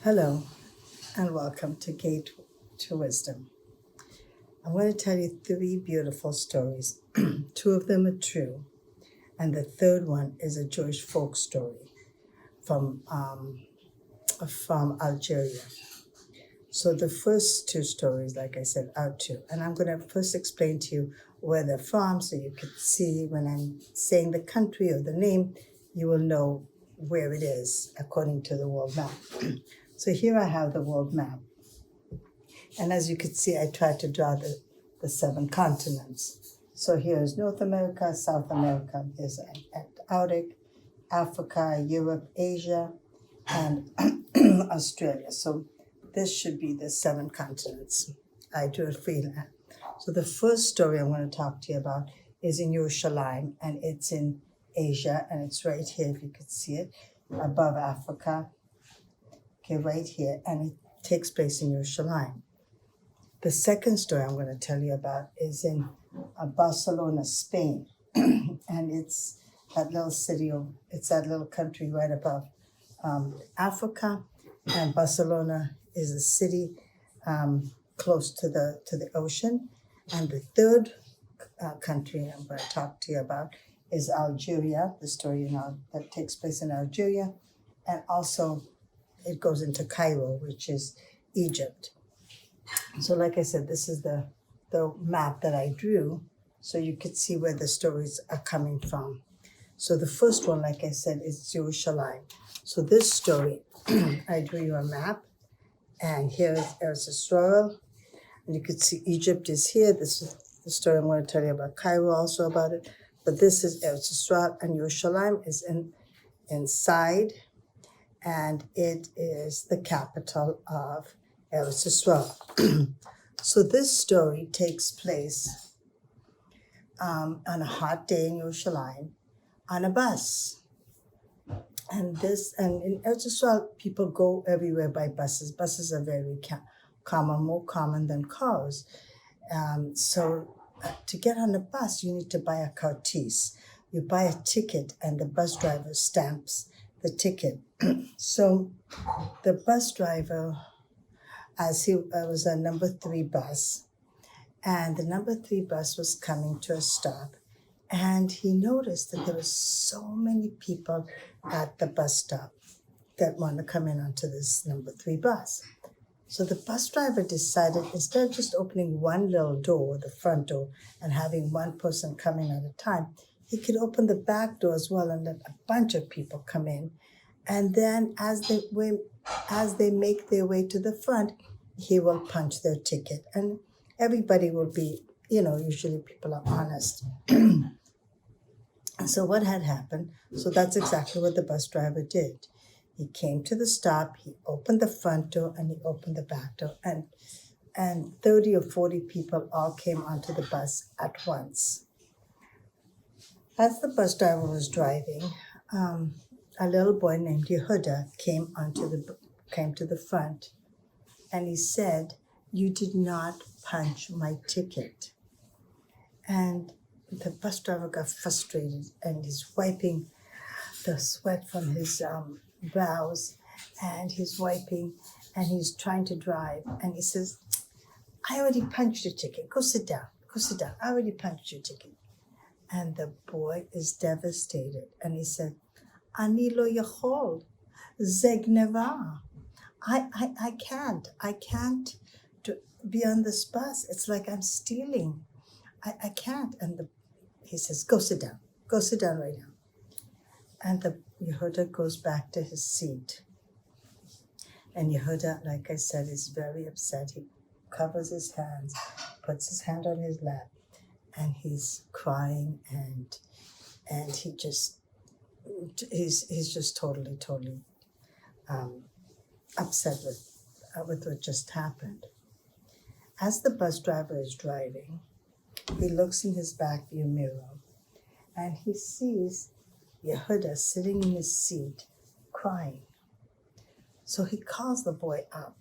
Hello, and welcome to Gate to Wisdom. I'm going to tell you three beautiful stories. Two of them are true, and the third one is a Jewish folk story from Algeria. So the first two stories, like I said, are true, and I'm going to first explain to you where they're from, so you can see when I'm saying the country or the name, you will know where it is according to the world map. So here I have the world map. And as you can see, I tried to draw the seven continents. So here's North America, South America, there's Antarctic, Africa, Europe, Asia, and Australia. So this should be the seven continents. I drew it for you now. So the first story I'm going to talk to you about is in Yerushalayim, and it's in Asia, and it's right here, if you could see it, above Africa. Okay, right here, and it takes place in Yerushalayim. The second story I'm going to tell you about is in Barcelona, Spain. And it's that little city, it's that little country right above Africa. And Barcelona is a city close to the ocean. And the third country I'm going to talk to you about is Algeria, the story that takes place in Algeria. And also it goes into Cairo, which is Egypt. So like I said, this is the map that I drew, so you could see where the stories are coming from. So the first one, like I said, is Jerusalem. So this story, I drew you a map, and here is Eretz Israel, and you could see Egypt is here. This is the story I'm going to tell you about Cairo, also about it. But this is Eretz Israel, and Jerusalem is inside, and it is the capital of Eretz Israel. So this story takes place on a hot day in Yerushalayim on a bus. And in Eretz Israel, people go everywhere by buses. Buses are very common, more common than cars. So to get on a bus, you need to buy a cartis. You buy a ticket, and the bus driver stamps the ticket. So the bus driver, as he was a number 3 bus, and the number 3 bus was coming to a stop, and he noticed that there were so many people at the bus stop that want to come in onto this number 3 bus. So the bus driver decided, instead of just opening one little door, the front door, and having one person coming at a time, he could open the back door as well and let a bunch of people come in. And then as they make their way to the front, he will punch their ticket. And everybody will be, usually people are honest. And so what had happened, so that's exactly what the bus driver did. He came to the stop, he opened the front door, and he opened the back door. And 30 or 40 people all came onto the bus at once. As the bus driver was driving, a little boy named Yehuda came to the front, and he said, "You did not punch my ticket." And the bus driver got frustrated, and he's wiping the sweat from his brows, and he's wiping, and he's trying to drive, and he says, "I already punched your ticket. Go sit down. I already punched your ticket." And the boy is devastated, and he said, "Ani lo yachol, ze gneva. I can't be on this bus. It's like I'm stealing. I can't." And he says, "Go sit down right now." And the Yehuda goes back to his seat. And Yehuda, like I said, is very upset. He covers his hands, puts his hand on his lap, and he's crying, and he's just totally upset with what just happened. As the bus driver is driving, he looks in his back view mirror, and he sees Yehuda sitting in his seat crying. So he calls the boy up,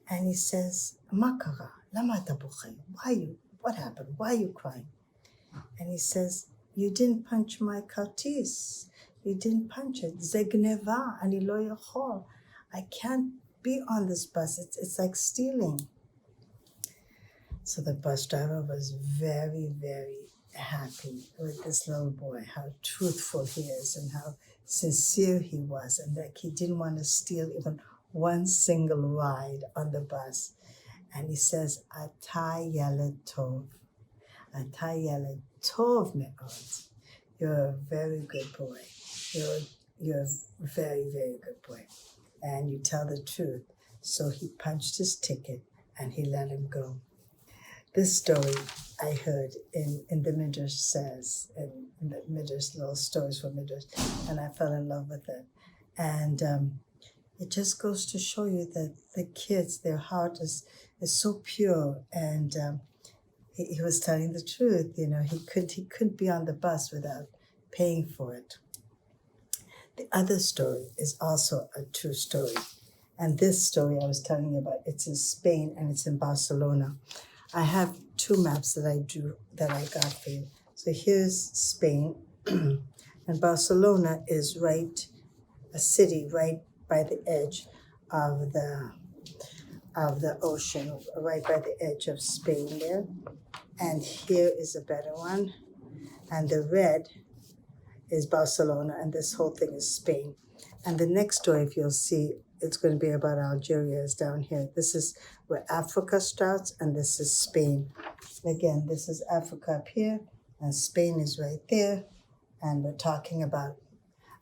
and he says, "Makara, lama ata boche? What happened? Why are you crying?" And he says, "You didn't punch my cartis. You didn't punch it. Ze gneva ani lo yachol. I can't be on this bus. It's like stealing. So the bus driver was very, very happy with this little boy, how truthful he is and how sincere he was, and that he didn't want to steal even one single ride on the bus. And he says, "Ata yele tov. Ata yele tov me'od." You're a very good boy. You're a very, very good boy. And you tell the truth. So he punched his ticket and he let him go. This story I heard in the Midrash says, in the Midrash, little stories from Midrash, and I fell in love with it. And it just goes to show you that the kids, their heart is so pure. And he was telling the truth. He couldn't be on the bus without paying for it. The other story is also a true story. And this story I was telling you about, it's in Spain and it's in Barcelona. I have two maps that I got for you. So here's Spain, and Barcelona is a city right by the edge of the ocean, right by the edge of Spain there. And here is a better one. And the red is Barcelona, and this whole thing is Spain. And the next story, if you'll see, it's going to be about Algeria, is down here. This is where Africa starts, and this is Spain. Again, this is Africa up here, and Spain is right there. And we're talking about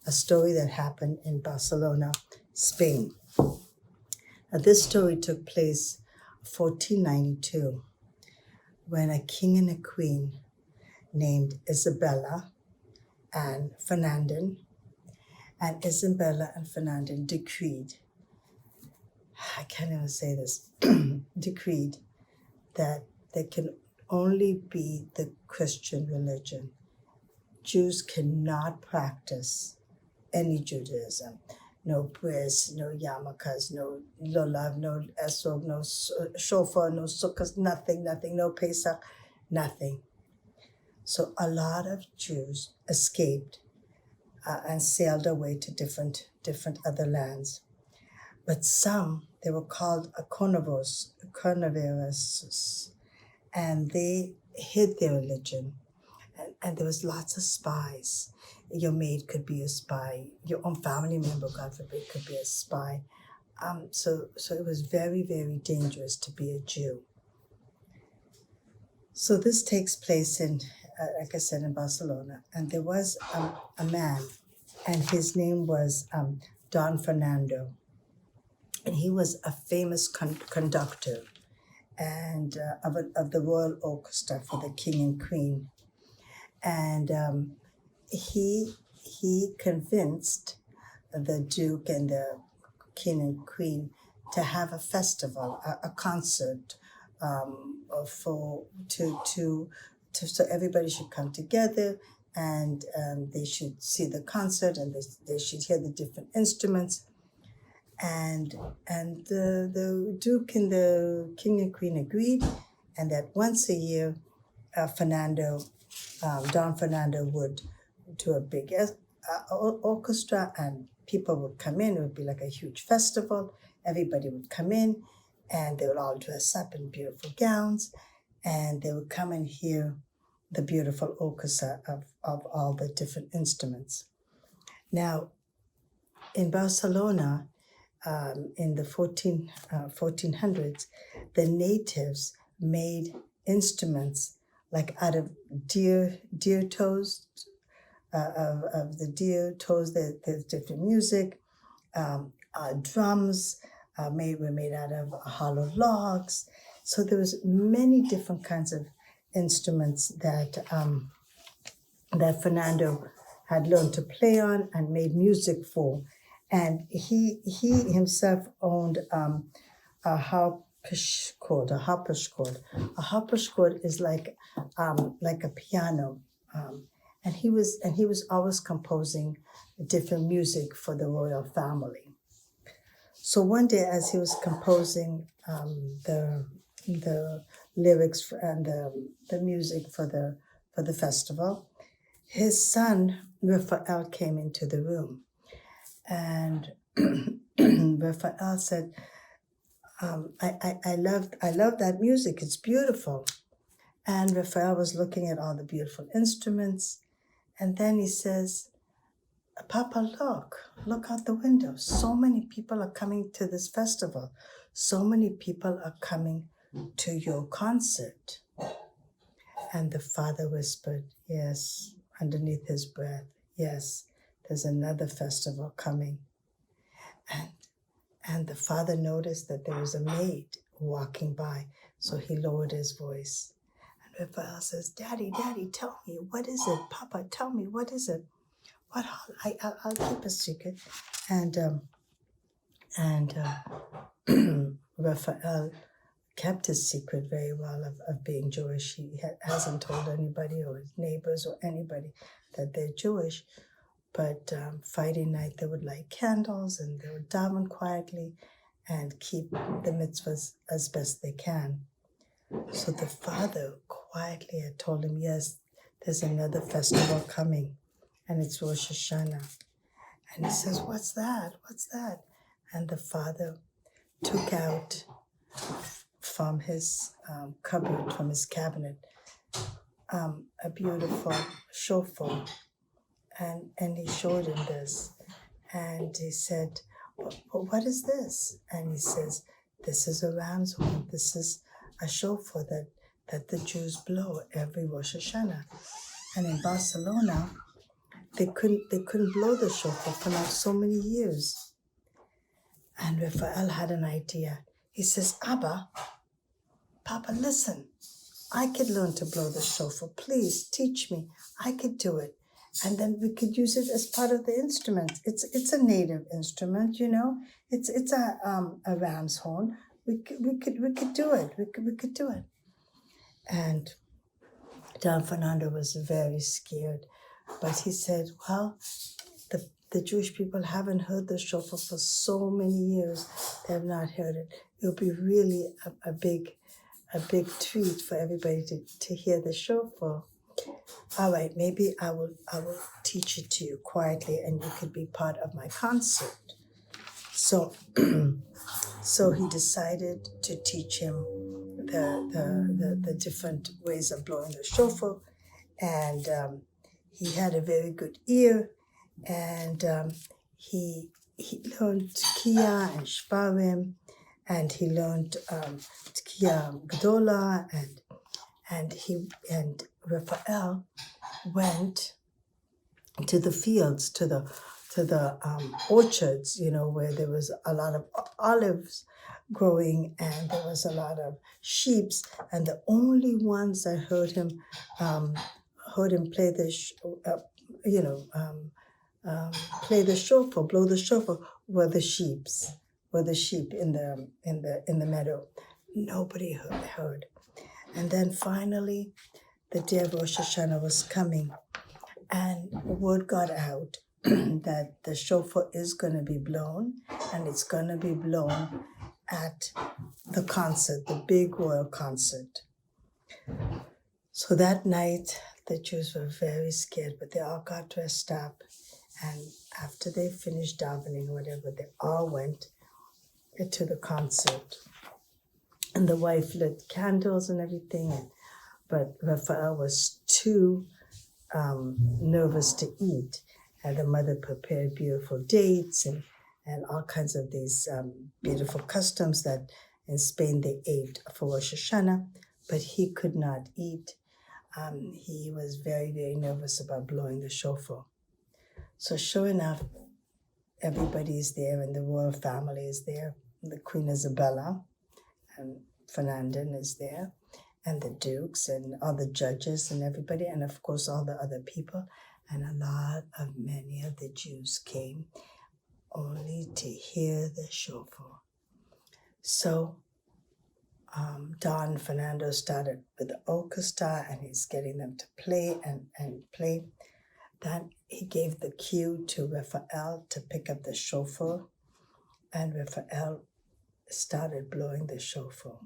a story that happened in Barcelona, Spain. Now, this story took place 1492, when a king and a queen named Isabella and Fernandin, and Isabella and Fernandin decreed, I can't even say this, decreed that there can only be the Christian religion. Jews cannot practice any Judaism. No bris, no yarmulkes, no lulav, no esrog, no Chauffeur, no sukkahs, nothing, no Pesach, nothing. So a lot of Jews escaped and sailed away to different other lands. But some, they were called carnivores, and they hid their religion. And there was lots of spies. Your maid could be a spy. Your own family member, God forbid, could be a spy. So it was very, very dangerous to be a Jew. So this takes place in, like I said, in Barcelona. And there was a man, and his name was Don Fernando. And he was a famous conductor and of the Royal Orchestra for the King and Queen. And he convinced the Duke and the King and Queen to have a festival, a concert, so everybody should come together, and they should see the concert, and they should hear the different instruments. And the Duke and the King and Queen agreed, and that once a year, Don Fernando would do a big orchestra, and people would come in. It would be like a huge festival. Everybody would come in, and they would all dress up in beautiful gowns, and they would come and hear the beautiful orchestra of all the different instruments. Now, in Barcelona, in the 1400s, the natives made instruments like out of deer toes, of the deer toes. There's different music. Drums were made out of hollow logs. So there was many different kinds of instruments that Fernando had learned to play on and made music for. And he himself owned a harpsichord. A harpsichord is like a piano, and he was always composing different music for the royal family. So one day, as he was composing the lyrics and the music for the festival, his son Raphael came into the room. And Raphael said, I love that music. It's beautiful. And Raphael was looking at all the beautiful instruments. And then he says, Papa, look out the window. So many people are coming to this festival. So many people are coming to your concert. And the father whispered, yes, underneath his breath, yes, there's another festival coming. And the father noticed that there was a maid walking by, so he lowered his voice. And Raphael says, Daddy, tell me, what is it? Papa, tell me, what is it? I'll keep a secret. And Raphael kept his secret very well of being Jewish. He hasn't told anybody or his neighbors or anybody that they're Jewish. But Friday night they would light candles and they would daven quietly and keep the mitzvahs as best they can. So the father quietly had told him, yes, there's another festival coming and it's Rosh Hashanah. And he says, what's that? And the father took out from his cupboard, from his cabinet, a beautiful chauffeur. And he showed him this. And he said, what is this? And he says, this is a ram's horn. This is a chauffeur that the Jews blow every Rosh Hashanah. And in Barcelona, they couldn't blow the chauffeur for like so many years. And Raphael had an idea. He says, Abba, Papa, listen, I could learn to blow the shofar. Please teach me. I could do it. And then we could use it as part of the instrument. It's a native instrument, you know. It's a ram's horn. We could do it. We could do it. And Don Fernando was very scared, but he said, well, the Jewish people haven't heard the shofar for so many years. They have not heard it. It'll be really a big treat for everybody to hear the shofar. All right, maybe I will teach it to you quietly, and you could be part of my concert. So, so he decided to teach him the different ways of blowing the shofar, and he had a very good ear, and he learned Tkiya and Shvarim, and he learned Tkiya Gdola, and Raphael went to the fields, to the orchards, you know, where there was a lot of olives growing, and there was a lot of sheep, and the only ones that heard him play play the shofar, blow the shofar, were the sheep in the meadow. Nobody heard. And then finally, the day of Rosh Hashanah was coming, and word got out that the shofar is going to be blown, and it's going to be blown at the concert, the big royal concert. So that night, the Jews were very scared, but they all got dressed up, and after they finished davening or whatever, they all went to the concert. And the wife lit candles and everything, but Raphael was too nervous to eat. And the mother prepared beautiful dates and all kinds of these beautiful customs that in Spain they ate for Rosh Hashanah, but he could not eat. He was very, very nervous about blowing the shofar. So sure enough, everybody is there, and the royal family is there. The Queen Isabella and Fernandin is there, and the dukes and all the judges and everybody, and of course all the other people. And many of the Jews came only to hear the shofar. So Don Fernando started with the orchestra, and he's getting them to play and play. Then he gave the cue to Raphael to pick up the shofar, and Raphael started blowing the shofar.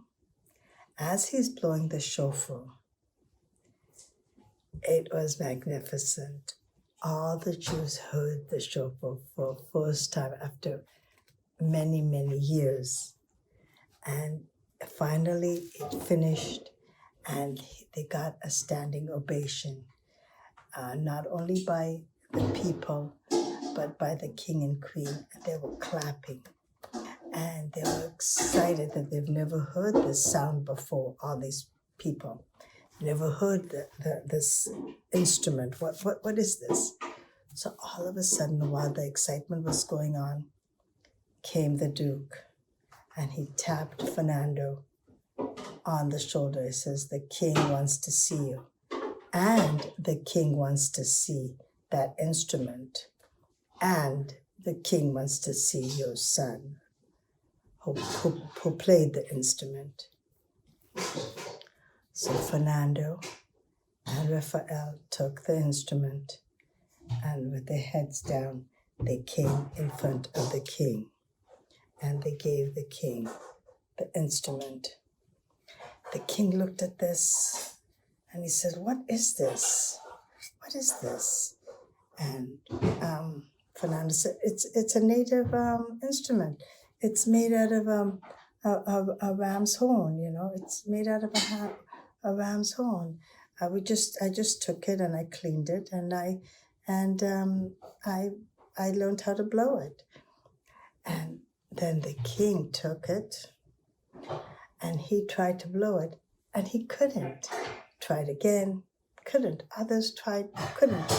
As he's blowing the shofar, it was magnificent. All the Jews heard the shofar for the first time after many, many years. And finally it finished, and they got a standing ovation, not only by the people, but by the king and queen. They were clapping, and they were excited that they've never heard this sound before. All these people never heard this instrument. What is this? So all of a sudden, while the excitement was going on, came the Duke, and he tapped Fernando on the shoulder. He says, "The king wants to see you, and the king wants to see that instrument, and the king wants to see your son who played the instrument." So Fernando and Raphael took the instrument, and with their heads down, they came in front of the king, and they gave the king the instrument. The king looked at this, and he said, "What is this? What is this?" And Fernando said, "It's a native instrument. It's made out of a ram's horn. It's made out of a ram's horn. I just took it and I cleaned it, and I learned how to blow it." And then the king took it, and he tried to blow it, and he couldn't. Tried again, couldn't. Others tried, couldn't.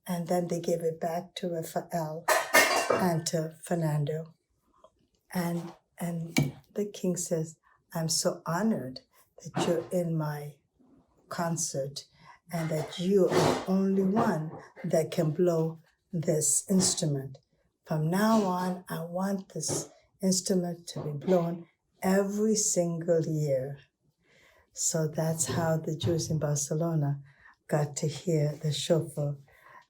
And then they gave it back to Raphael and to Fernando. And the king says, "I'm so honored that you're in my concert, and that you are the only one that can blow this instrument. From now on, I want this instrument to be blown every single year." So that's how the Jews in Barcelona got to hear the Chauffeur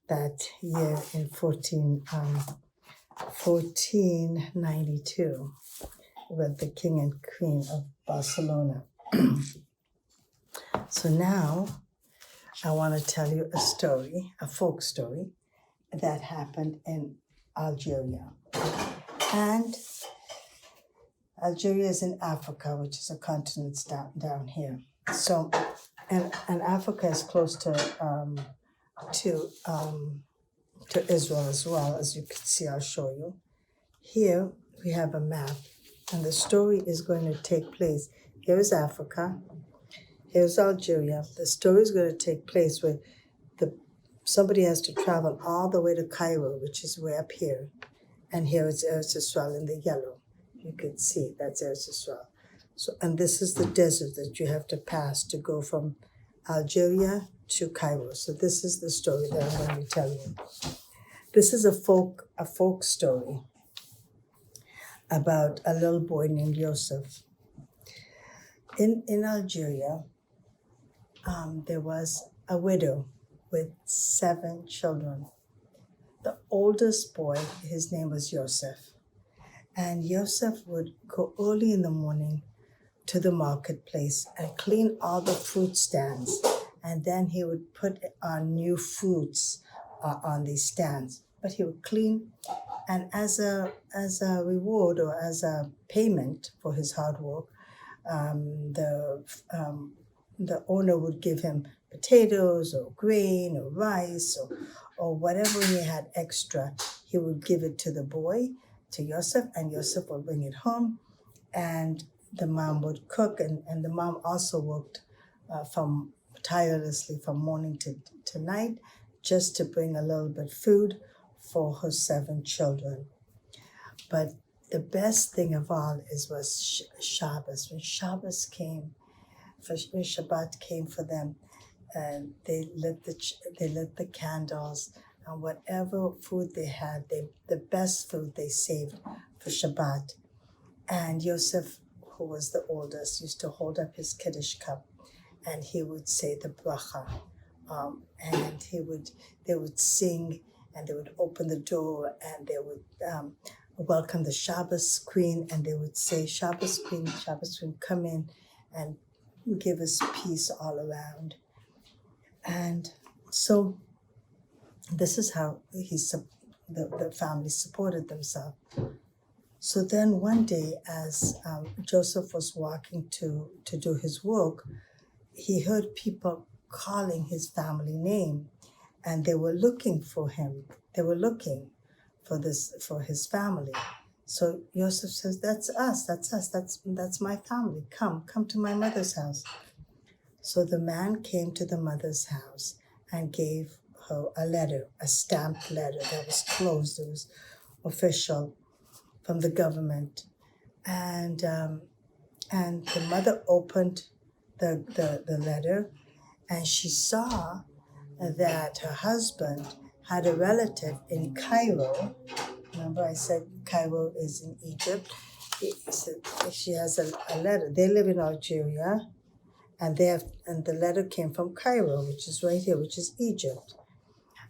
that year in 1492 with the king and queen of Barcelona. So now I want to tell you a story, a folk story that happened in Algeria. And Algeria is in Africa, which is a continent down here. So, and Africa is close to Israel as well. As you can see, I'll show you. Here we have a map, and the story is going to take place. Here is Africa. Here's Algeria. The story is going to take place where somebody has to travel all the way to Cairo, which is way up here. And here is Eretz Yisrael in the yellow. You can see that's Eretz Yisrael. So, and this is the desert that you have to pass to go from Algeria to Cairo. So this is the story that I'm going to tell you. This is a folk story about a little boy named Yosef. In Algeria, there was a widow with 7 children. The oldest boy, his name was Yosef. And Yosef would go early in the morning to the marketplace and clean all the fruit stands. And then he would put on new fruits on these stands. But he would clean, and as a reward or as a payment for his hard work, the owner would give him potatoes or grain or rice or whatever he had extra. He would give it to the boy, to Yosef, and Yosef would bring it home, and the mom would cook, and the mom also worked tirelessly from morning to night just to bring a little bit food for her 7 children. But the best thing of all was Shabbos. When Shabbos came, when Shabbat came for them, and they lit the candles, and whatever food they had, the best food they saved for Shabbat. And Yosef, who was the oldest, used to hold up his Kiddush cup, and he would say the bracha, and they would sing, and they would open the door, and they would welcome the Shabbos queen, and they would say, Shabbos queen, come in and give us peace all around. And so this is how the family supported themselves. So then one day, as Joseph was walking to do his work, he heard people calling his family name, and they were looking for him. They were looking for his family. So Joseph says, "That's us. That's us. That's my family. Come to my mother's house." So the man came to the mother's house and gave her a letter, a stamped letter that was closed. It was official from the government, and the mother opened the letter, and she saw that her husband had a relative in Cairo. Remember, I said Cairo is in Egypt. She has a letter. They live in Algeria, and the letter came from Cairo, which is right here, which is Egypt.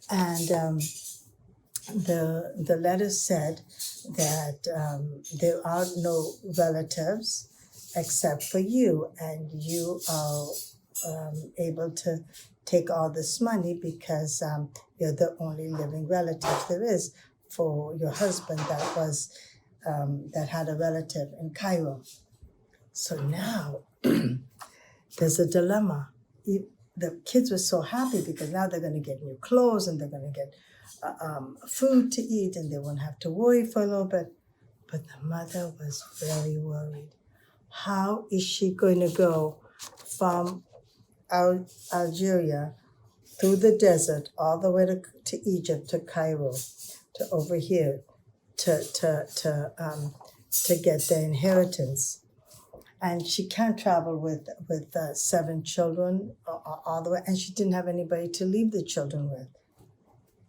And the letter said that there are no relatives except for you, and you are able to take all this money because you're the only living relative there is for your husband that had a relative in Cairo. So now there's a dilemma. The kids were so happy because now they're going to get new clothes and they're going to get food to eat and they won't have to worry for a little bit. But the mother was very worried. How is she going to go from Algeria through the desert all the way to Egypt, to Cairo, to over here, to get the inheritance? And she can't travel with 7 children all the way, and she didn't have anybody to leave the children with.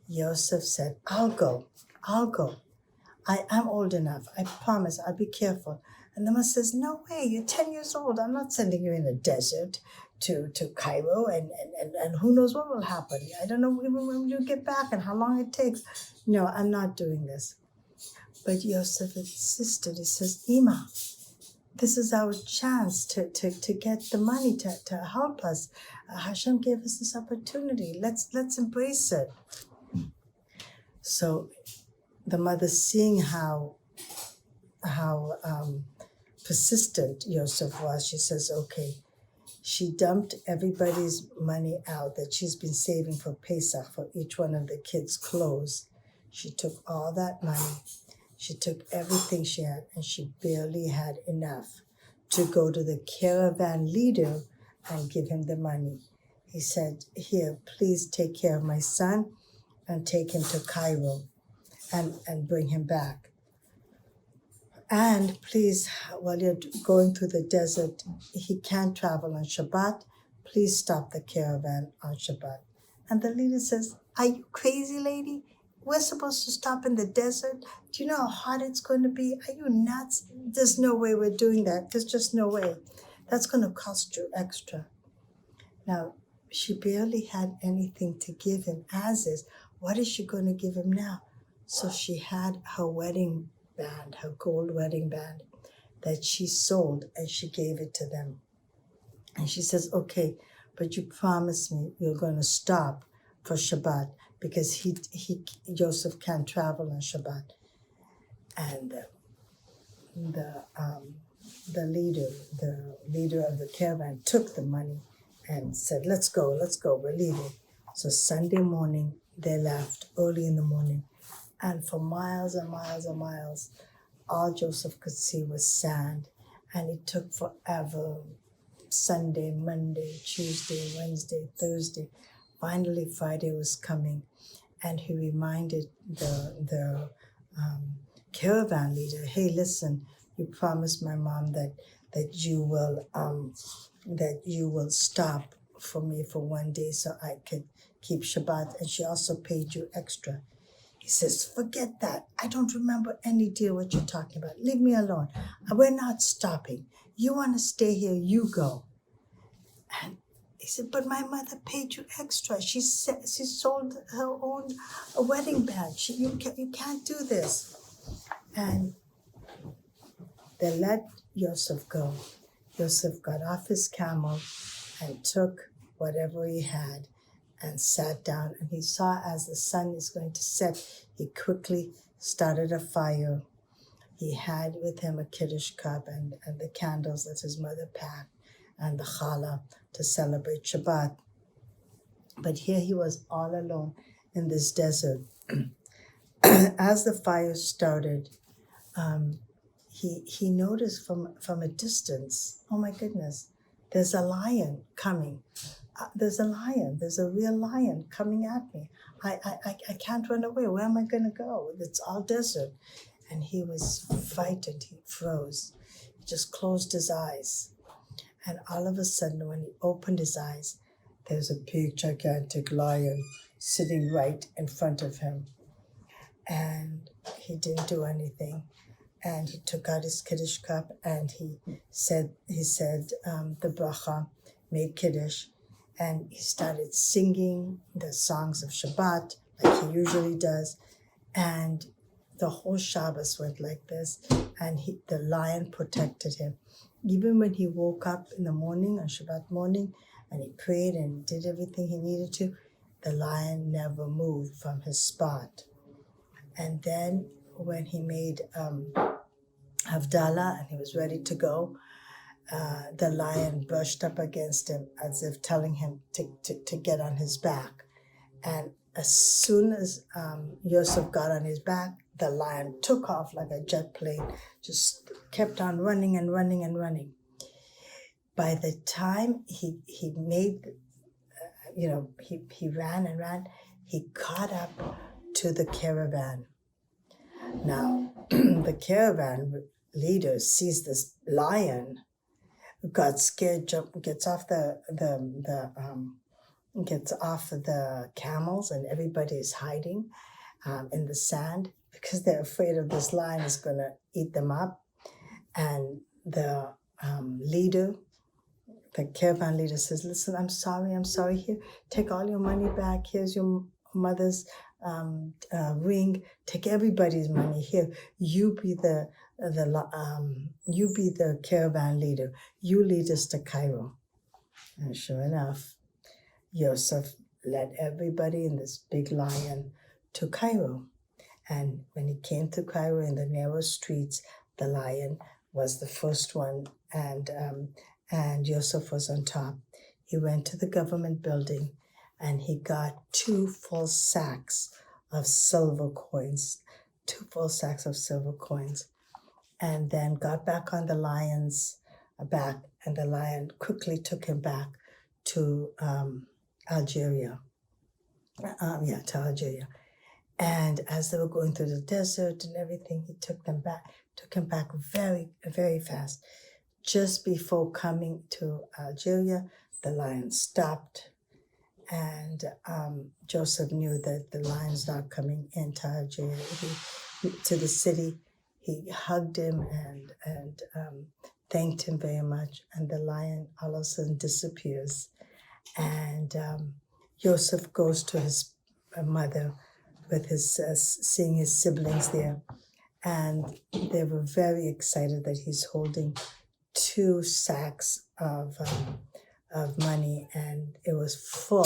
Joseph said, I'll go. I'm old enough. I promise I'll be careful. And the mother says, no way, you're 10 years old. I'm not sending you in the desert to Cairo, and who knows what will happen. I don't know even when you get back and how long it takes. No, I'm not doing this. But Joseph insisted. He says, Ima, this is our chance to get the money to help us. Hashem gave us this opportunity. Let's embrace it. So the mother, seeing how persistent Joseph was, she says, okay. She dumped everybody's money out that she's been saving for Pesach, for each one of the kids' clothes. She took all that money. She took everything she had, and she barely had enough to go to the caravan leader and give him the money. He said, here, please take care of my son and take him to Cairo and bring him back. And please, while you're going through the desert, he can't travel on Shabbat. Please stop the caravan on Shabbat. And the leader says, are you crazy, lady? We're supposed to stop in the desert. Do you know how hard it's going to be? Are you nuts? There's no way we're doing that. There's just no way. That's going to cost you extra. Now, she barely had anything to give him as is. What is she going to give him now? So she had her wedding band, her gold wedding band that she sold, and she gave it to them. And she says, okay, but you promise me you're going to stop for Shabbat, because Joseph can't travel on Shabbat. And the leader of the caravan took the money and said, let's go, we're leaving. So Sunday morning, they left early in the morning. And for miles and miles and miles, all Joseph could see was sand. And it took forever. Sunday, Monday, Tuesday, Wednesday, Thursday. Finally, Friday was coming. And he reminded the caravan leader, hey, listen, you promised my mom that you will stop for me for one day so I could keep Shabbat. And she also paid you extra. He says, forget that. I don't remember any deal what you're talking about. Leave me alone. We're not stopping. You want to stay here, you go. And he said, but my mother paid you extra. She sold her own wedding band. You can't do this. And they let Joseph go. Joseph got off his camel and took whatever he had and sat down, and he saw as the sun is going to set, he quickly started a fire. He had with him a Kiddush cup and the candles that his mother packed and the challah to celebrate Shabbat. But here he was all alone in this desert. As the fire started, he noticed from a distance, oh my goodness, there's a lion coming. There's a lion. There's a real lion coming at me. I can't run away. Where am I going to go? It's all desert. And he was frightened. He froze. He just closed his eyes. And all of a sudden, when he opened his eyes, there's a big, gigantic lion sitting right in front of him. And he didn't do anything. And he took out his Kiddush cup and he said the bracha, made Kiddush, and he started singing the songs of Shabbat like he usually does. And the whole Shabbos went like this, and the lion protected him. Even when he woke up in the morning, on Shabbat morning, and he prayed and did everything he needed to, the lion never moved from his spot. And then when he made Havdalah and he was ready to go, the lion brushed up against him as if telling him to get on his back. And as soon as Yosef got on his back, the lion took off like a jet plane, just kept on running and running and running. By the time he made, he ran and ran, he caught up to the caravan. Now, the caravan leader sees this lion, got scared, gets off gets off the camels, and everybody is hiding in the sand because they're afraid of this lion is going to eat them up. And the leader, the caravan leader, says, "Listen, I'm sorry. Here, take all your money back. Here's your mother's ring. Take everybody's money. Here, you be the caravan leader. You lead us to Cairo." And sure enough, Yosef led everybody in this big lion to Cairo. And when he came to Cairo in the narrow streets, the lion was the first one, and Yosef was on top. He went to the government building and he got 2 full sacks of silver coins, and then got back on the lion's back, and the lion quickly took him back to Algeria. To Algeria. And as they were going through the desert and everything, he took him back very, very fast. Just before coming to Algeria, the lion stopped, and Joseph knew that the lion's not coming into Algeria. To the city, he hugged him and thanked him very much, and the lion all of a sudden disappears. And Joseph goes to his mother with seeing his siblings there, and they were very excited that he's holding 2 sacks of money, and it was full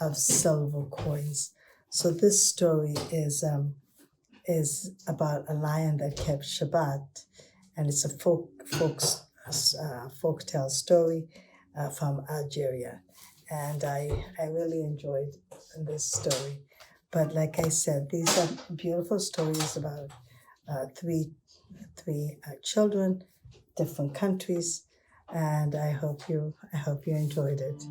of silver coins. So this story is about a lion that kept Shabbat, and it's a folktale story from Algeria, and I really enjoyed this story. But like I said, these are beautiful stories about three children, different countries, and I hope you enjoyed it.